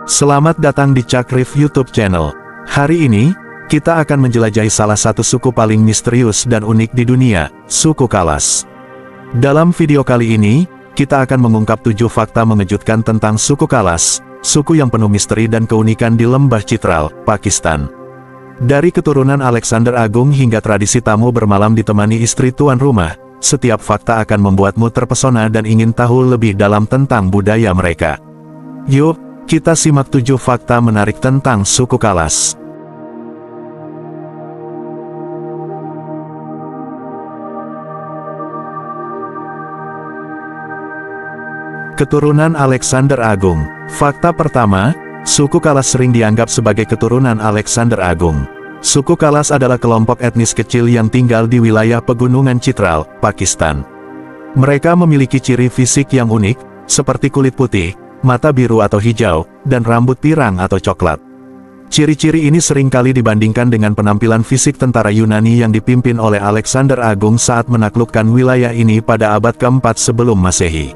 Selamat datang di Cakrif YouTube channel. Hari ini, kita akan menjelajahi salah satu suku paling misterius dan unik di dunia, suku Kalas. Dalam video kali ini, kita akan mengungkap 7 fakta mengejutkan tentang suku Kalas, suku yang penuh misteri dan keunikan di Lembah Chitral, Pakistan. Dari keturunan Alexander Agung hingga tradisi tamu bermalam ditemani istri tuan rumah, setiap fakta akan membuatmu terpesona dan ingin tahu lebih dalam tentang budaya mereka. Yuk, kita simak 7 fakta menarik tentang suku Kalas. Keturunan Alexander Agung. Fakta pertama, suku Kalas sering dianggap sebagai keturunan Alexander Agung. Suku Kalas adalah kelompok etnis kecil yang tinggal di wilayah pegunungan Chitral, Pakistan. Mereka memiliki ciri fisik yang unik, seperti kulit putih, mata biru atau hijau, dan rambut pirang atau coklat. Ciri-ciri ini seringkali dibandingkan dengan penampilan fisik tentara Yunani yang dipimpin oleh Alexander Agung saat menaklukkan wilayah ini pada abad ke-4 sebelum Masehi.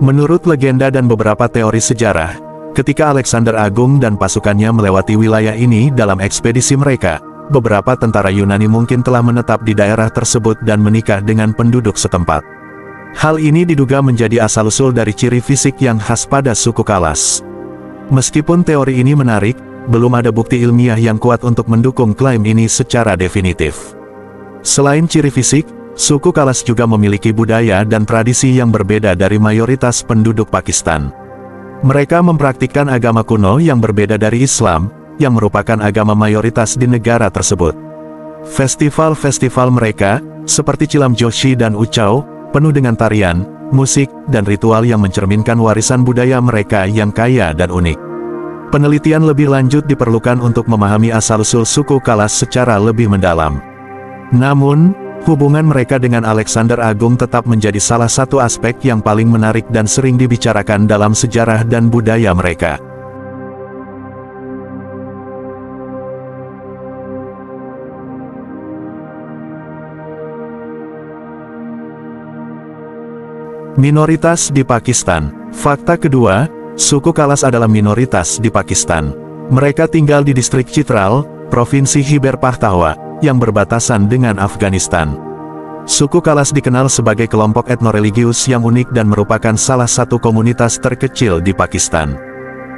Menurut legenda dan beberapa teori sejarah, ketika Alexander Agung dan pasukannya melewati wilayah ini dalam ekspedisi mereka, beberapa tentara Yunani mungkin telah menetap di daerah tersebut dan menikah dengan penduduk setempat. Hal ini diduga menjadi asal-usul dari ciri fisik yang khas pada suku Kalas. Meskipun teori ini menarik, belum ada bukti ilmiah yang kuat untuk mendukung klaim ini secara definitif. Selain ciri fisik, suku Kalas juga memiliki budaya dan tradisi yang berbeda dari mayoritas penduduk Pakistan. Mereka mempraktikkan agama kuno yang berbeda dari Islam, yang merupakan agama mayoritas di negara tersebut. Festival-festival mereka, seperti Chilam Joshi dan Uchau, penuh dengan tarian, musik, dan ritual yang mencerminkan warisan budaya mereka yang kaya dan unik. Penelitian lebih lanjut diperlukan untuk memahami asal-usul suku Kalas secara lebih mendalam. Namun, hubungan mereka dengan Alexander Agung tetap menjadi salah satu aspek yang paling menarik dan sering dibicarakan dalam sejarah dan budaya mereka. Minoritas di Pakistan. Fakta kedua, suku Kalas adalah minoritas di Pakistan. Mereka tinggal di distrik Chitral, Provinsi Khyber Pakhtunkhwa, yang berbatasan dengan Afghanistan. Suku Kalas dikenal sebagai kelompok etnoreligius yang unik dan merupakan salah satu komunitas terkecil di Pakistan.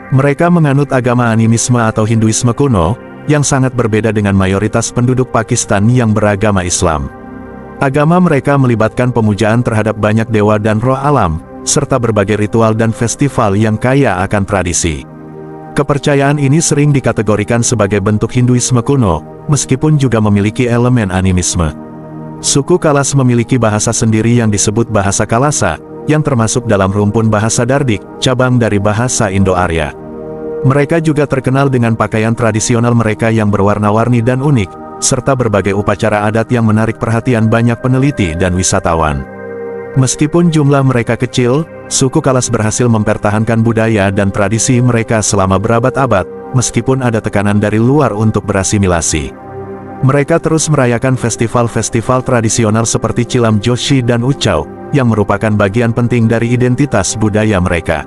Mereka menganut agama animisme atau Hinduisme kuno, yang sangat berbeda dengan mayoritas penduduk Pakistan yang beragama Islam. Agama mereka melibatkan pemujaan terhadap banyak dewa dan roh alam, serta berbagai ritual dan festival yang kaya akan tradisi. Kepercayaan ini sering dikategorikan sebagai bentuk Hinduisme kuno, meskipun juga memiliki elemen animisme. Suku Kalas memiliki bahasa sendiri yang disebut bahasa Kalasa, yang termasuk dalam rumpun bahasa Dardik, cabang dari bahasa Indo-Arya. Mereka juga terkenal dengan pakaian tradisional mereka yang berwarna-warni dan unik, serta berbagai upacara adat yang menarik perhatian banyak peneliti dan wisatawan. Meskipun jumlah mereka kecil, suku Kalas berhasil mempertahankan budaya dan tradisi mereka selama berabad-abad, meskipun ada tekanan dari luar untuk berasimilasi. Mereka terus merayakan festival-festival tradisional seperti Chilam Joshi dan Uchau, yang merupakan bagian penting dari identitas budaya mereka.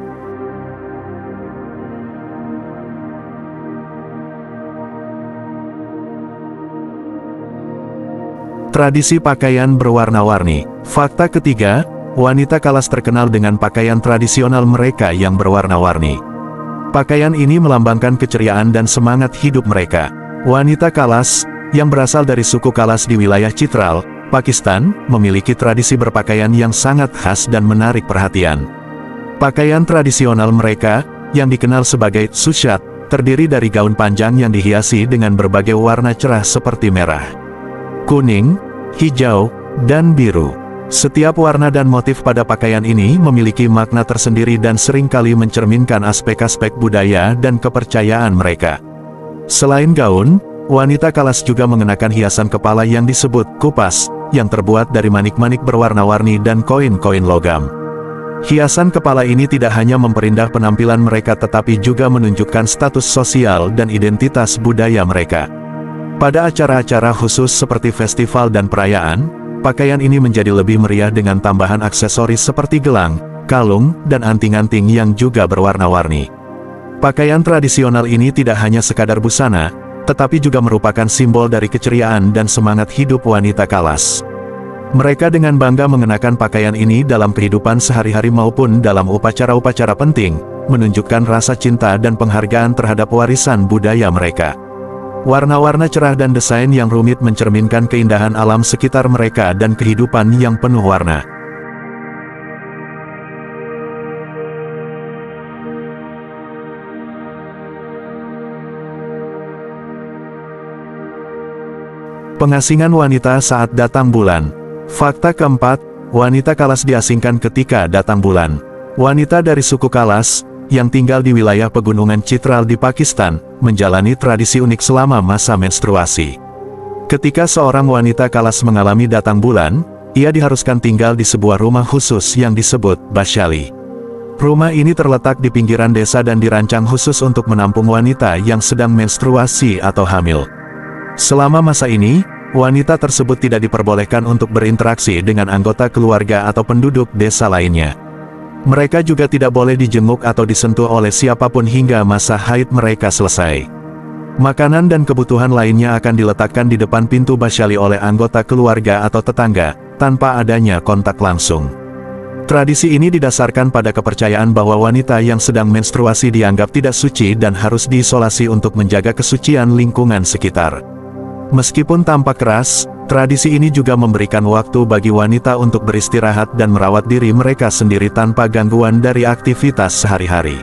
Tradisi pakaian berwarna-warni. Fakta ketiga, wanita Kalas terkenal dengan pakaian tradisional mereka yang berwarna-warni. Pakaian ini melambangkan keceriaan dan semangat hidup mereka. Wanita Kalas, yang berasal dari suku Kalas di wilayah Chitral, Pakistan, memiliki tradisi berpakaian yang sangat khas dan menarik perhatian. Pakaian tradisional mereka, yang dikenal sebagai sushat, terdiri dari gaun panjang yang dihiasi dengan berbagai warna cerah seperti merah, kuning, hijau, dan biru. Setiap warna dan motif pada pakaian ini memiliki makna tersendiri dan seringkali mencerminkan aspek-aspek budaya dan kepercayaan mereka. Selain gaun, wanita Kalas juga mengenakan hiasan kepala yang disebut kupas, yang terbuat dari manik-manik berwarna-warni dan koin-koin logam. Hiasan kepala ini tidak hanya memperindah penampilan mereka tetapi juga menunjukkan status sosial dan identitas budaya mereka. Pada acara-acara khusus seperti festival dan perayaan, pakaian ini menjadi lebih meriah dengan tambahan aksesoris seperti gelang, kalung, dan anting-anting yang juga berwarna-warni. Pakaian tradisional ini tidak hanya sekadar busana, tetapi juga merupakan simbol dari keceriaan dan semangat hidup wanita Kalas. Mereka dengan bangga mengenakan pakaian ini dalam kehidupan sehari-hari maupun dalam upacara-upacara penting, menunjukkan rasa cinta dan penghargaan terhadap warisan budaya mereka. Warna-warna cerah dan desain yang rumit mencerminkan keindahan alam sekitar mereka dan kehidupan yang penuh warna. Pengasingan wanita saat datang bulan. Fakta keempat, wanita Kalas diasingkan ketika datang bulan. Wanita dari suku Kalas, yang tinggal di wilayah pegunungan Chitral di Pakistan, menjalani tradisi unik selama masa menstruasi. Ketika seorang wanita Kalas mengalami datang bulan, ia diharuskan tinggal di sebuah rumah khusus yang disebut Bashali. Rumah ini terletak di pinggiran desa dan dirancang khusus untuk menampung wanita yang sedang menstruasi atau hamil. Selama masa ini, wanita tersebut tidak diperbolehkan untuk berinteraksi dengan anggota keluarga atau penduduk desa lainnya. Mereka juga tidak boleh dijenguk atau disentuh oleh siapapun hingga masa haid mereka selesai. Makanan dan kebutuhan lainnya akan diletakkan di depan pintu Bashali oleh anggota keluarga atau tetangga, tanpa adanya kontak langsung. Tradisi ini didasarkan pada kepercayaan bahwa wanita yang sedang menstruasi dianggap tidak suci dan harus diisolasi untuk menjaga kesucian lingkungan sekitar. Meskipun tampak keras, tradisi ini juga memberikan waktu bagi wanita untuk beristirahat dan merawat diri mereka sendiri tanpa gangguan dari aktivitas sehari-hari.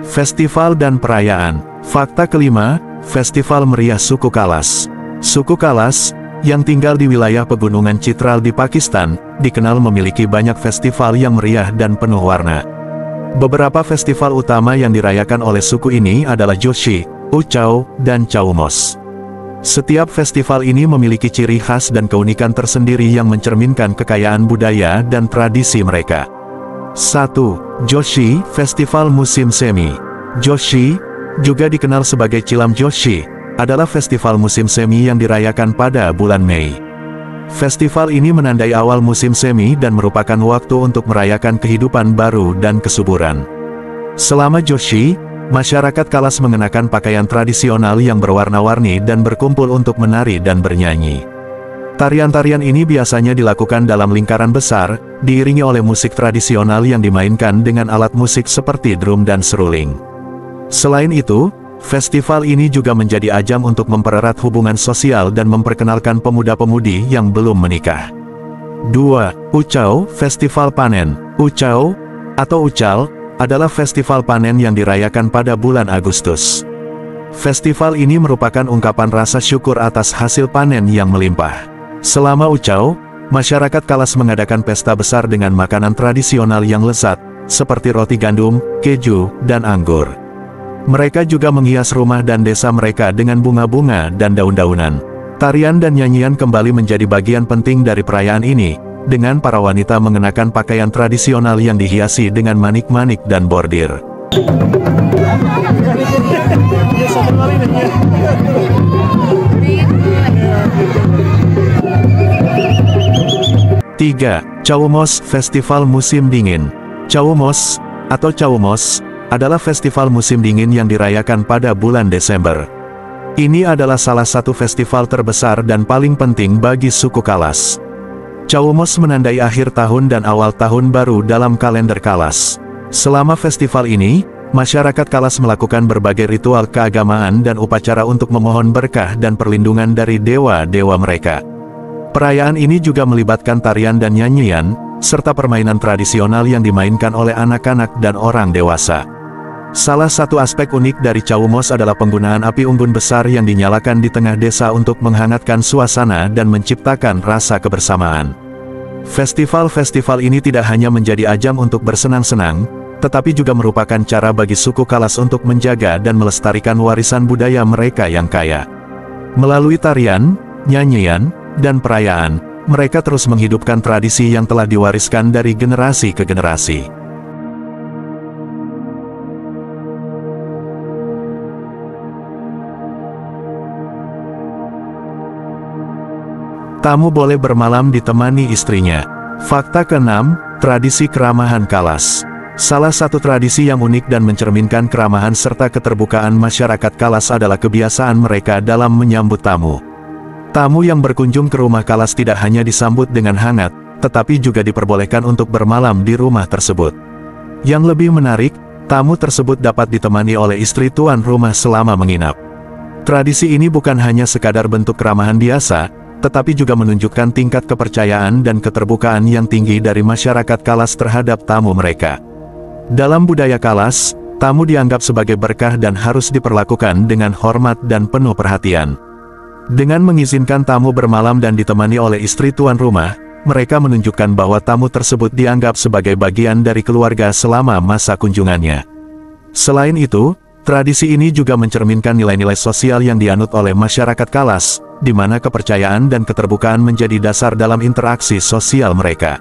Festival dan perayaan. Fakta kelima, Festival Meriah Suku Kalas. Suku Kalas, yang tinggal di wilayah pegunungan Chitral di Pakistan, dikenal memiliki banyak festival yang meriah dan penuh warna. Beberapa festival utama yang dirayakan oleh suku ini adalah Joshi, Uchao, dan Chaumos. Setiap festival ini memiliki ciri khas dan keunikan tersendiri yang mencerminkan kekayaan budaya dan tradisi mereka. 1. Joshi, Festival Musim Semi. Joshi, juga dikenal sebagai Chilam Joshi, adalah festival musim semi yang dirayakan pada bulan Mei. Festival ini menandai awal musim semi dan merupakan waktu untuk merayakan kehidupan baru dan kesuburan. Selama Joshi, masyarakat Kalas mengenakan pakaian tradisional yang berwarna-warni dan berkumpul untuk menari dan bernyanyi. Tarian-tarian ini biasanya dilakukan dalam lingkaran besar, diiringi oleh musik tradisional yang dimainkan dengan alat musik seperti drum dan seruling. Selain itu, festival ini juga menjadi ajang untuk mempererat hubungan sosial dan memperkenalkan pemuda-pemudi yang belum menikah. 2. Uchao, Festival Panen. Uchao, atau Ucal, adalah festival panen yang dirayakan pada bulan Agustus. Festival ini merupakan ungkapan rasa syukur atas hasil panen yang melimpah. Selama Uchao, masyarakat Kalas mengadakan pesta besar dengan makanan tradisional yang lezat, seperti roti gandum, keju, dan anggur. Mereka juga menghias rumah dan desa mereka dengan bunga-bunga dan daun-daunan. Tarian dan nyanyian kembali menjadi bagian penting dari perayaan ini, dengan para wanita mengenakan pakaian tradisional yang dihiasi dengan manik-manik dan bordir. 3. Chaumos, Festival Musim Dingin. Chaumos, atau Chaumos, adalah festival musim dingin yang dirayakan pada bulan Desember. Ini adalah salah satu festival terbesar dan paling penting bagi suku Kalas. Chaumos menandai akhir tahun dan awal tahun baru dalam kalender Kalas. Selama festival ini, masyarakat Kalas melakukan berbagai ritual keagamaan dan upacara untuk memohon berkah dan perlindungan dari dewa-dewa mereka. Perayaan ini juga melibatkan tarian dan nyanyian, serta permainan tradisional yang dimainkan oleh anak-anak dan orang dewasa. Salah satu aspek unik dari Chaumos adalah penggunaan api unggun besar yang dinyalakan di tengah desa untuk menghangatkan suasana dan menciptakan rasa kebersamaan. Festival-festival ini tidak hanya menjadi ajang untuk bersenang-senang, tetapi juga merupakan cara bagi suku Kalas untuk menjaga dan melestarikan warisan budaya mereka yang kaya. Melalui tarian, nyanyian, dan perayaan, mereka terus menghidupkan tradisi yang telah diwariskan dari generasi ke generasi. Tamu boleh bermalam ditemani istrinya. Fakta ke-6, tradisi keramahan Kalas. Salah satu tradisi yang unik dan mencerminkan keramahan serta keterbukaan masyarakat Kalas adalah kebiasaan mereka dalam menyambut tamu. Tamu yang berkunjung ke rumah Kalas tidak hanya disambut dengan hangat, tetapi juga diperbolehkan untuk bermalam di rumah tersebut. Yang lebih menarik, tamu tersebut dapat ditemani oleh istri tuan rumah selama menginap. Tradisi ini bukan hanya sekadar bentuk keramahan biasa, tetapi juga menunjukkan tingkat kepercayaan dan keterbukaan yang tinggi dari masyarakat Kalas terhadap tamu mereka. Dalam budaya Kalas, tamu dianggap sebagai berkah dan harus diperlakukan dengan hormat dan penuh perhatian. Dengan mengizinkan tamu bermalam dan ditemani oleh istri tuan rumah, mereka menunjukkan bahwa tamu tersebut dianggap sebagai bagian dari keluarga selama masa kunjungannya. Selain itu, tradisi ini juga mencerminkan nilai-nilai sosial yang dianut oleh masyarakat Kalas, di mana kepercayaan dan keterbukaan menjadi dasar dalam interaksi sosial mereka.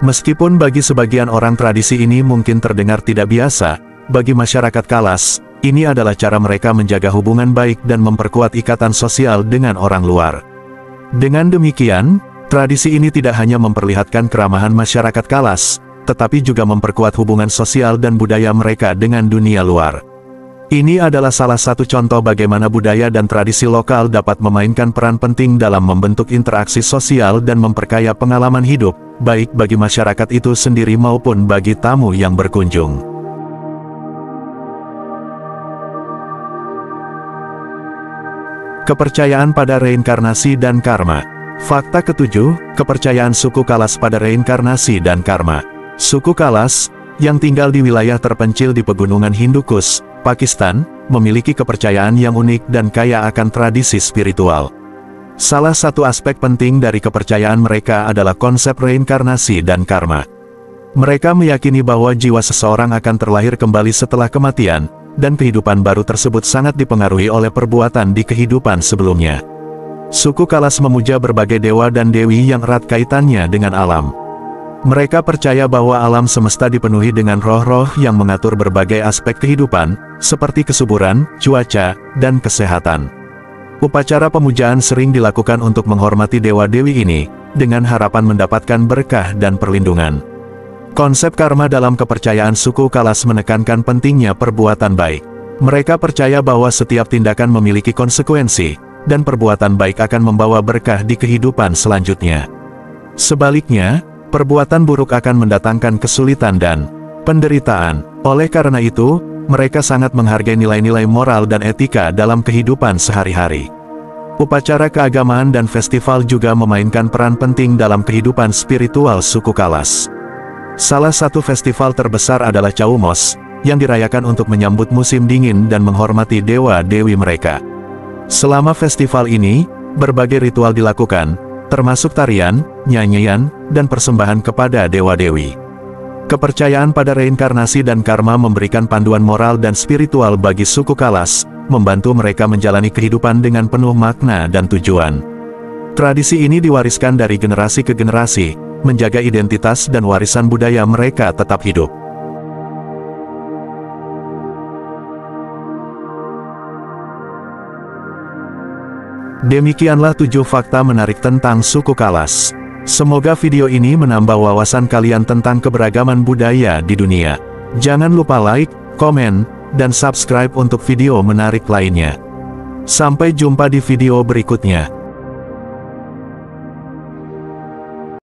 Meskipun bagi sebagian orang tradisi ini mungkin terdengar tidak biasa, bagi masyarakat Kalas, ini adalah cara mereka menjaga hubungan baik dan memperkuat ikatan sosial dengan orang luar. Dengan demikian, tradisi ini tidak hanya memperlihatkan keramahan masyarakat Kalas, tetapi juga memperkuat hubungan sosial dan budaya mereka dengan dunia luar. Ini adalah salah satu contoh bagaimana budaya dan tradisi lokal dapat memainkan peran penting dalam membentuk interaksi sosial dan memperkaya pengalaman hidup, baik bagi masyarakat itu sendiri maupun bagi tamu yang berkunjung. Kepercayaan pada reinkarnasi dan karma. Fakta ke-7, kepercayaan suku Kalas pada reinkarnasi dan karma. Suku Kalas, yang tinggal di wilayah terpencil di pegunungan Hindukush, Pakistan, memiliki kepercayaan yang unik dan kaya akan tradisi spiritual. Salah satu aspek penting dari kepercayaan mereka adalah konsep reinkarnasi dan karma. Mereka meyakini bahwa jiwa seseorang akan terlahir kembali setelah kematian, dan kehidupan baru tersebut sangat dipengaruhi oleh perbuatan di kehidupan sebelumnya. Suku Kalas memuja berbagai dewa dan dewi yang erat kaitannya dengan alam. Mereka percaya bahwa alam semesta dipenuhi dengan roh-roh yang mengatur berbagai aspek kehidupan, seperti kesuburan, cuaca, dan kesehatan. Upacara pemujaan sering dilakukan untuk menghormati dewa-dewi ini, dengan harapan mendapatkan berkah dan perlindungan. Konsep karma dalam kepercayaan suku Kalas menekankan pentingnya perbuatan baik. Mereka percaya bahwa setiap tindakan memiliki konsekuensi, dan perbuatan baik akan membawa berkah di kehidupan selanjutnya. Sebaliknya, perbuatan buruk akan mendatangkan kesulitan dan penderitaan. Oleh karena itu, mereka sangat menghargai nilai-nilai moral dan etika dalam kehidupan sehari-hari. Upacara keagamaan dan festival juga memainkan peran penting dalam kehidupan spiritual suku Kalas. Salah satu festival terbesar adalah Chaumos, yang dirayakan untuk menyambut musim dingin dan menghormati dewa-dewi mereka. Selama festival ini, berbagai ritual dilakukan, termasuk tarian, nyanyian, dan persembahan kepada dewa-dewi. Kepercayaan pada reinkarnasi dan karma memberikan panduan moral dan spiritual bagi suku Kalas, membantu mereka menjalani kehidupan dengan penuh makna dan tujuan. Tradisi ini diwariskan dari generasi ke generasi, menjaga identitas dan warisan budaya mereka tetap hidup. Demikianlah 7 fakta menarik tentang suku Kalas. Semoga video ini menambah wawasan kalian tentang keberagaman budaya di dunia. Jangan lupa like, komen, dan subscribe untuk video menarik lainnya. Sampai jumpa di video berikutnya.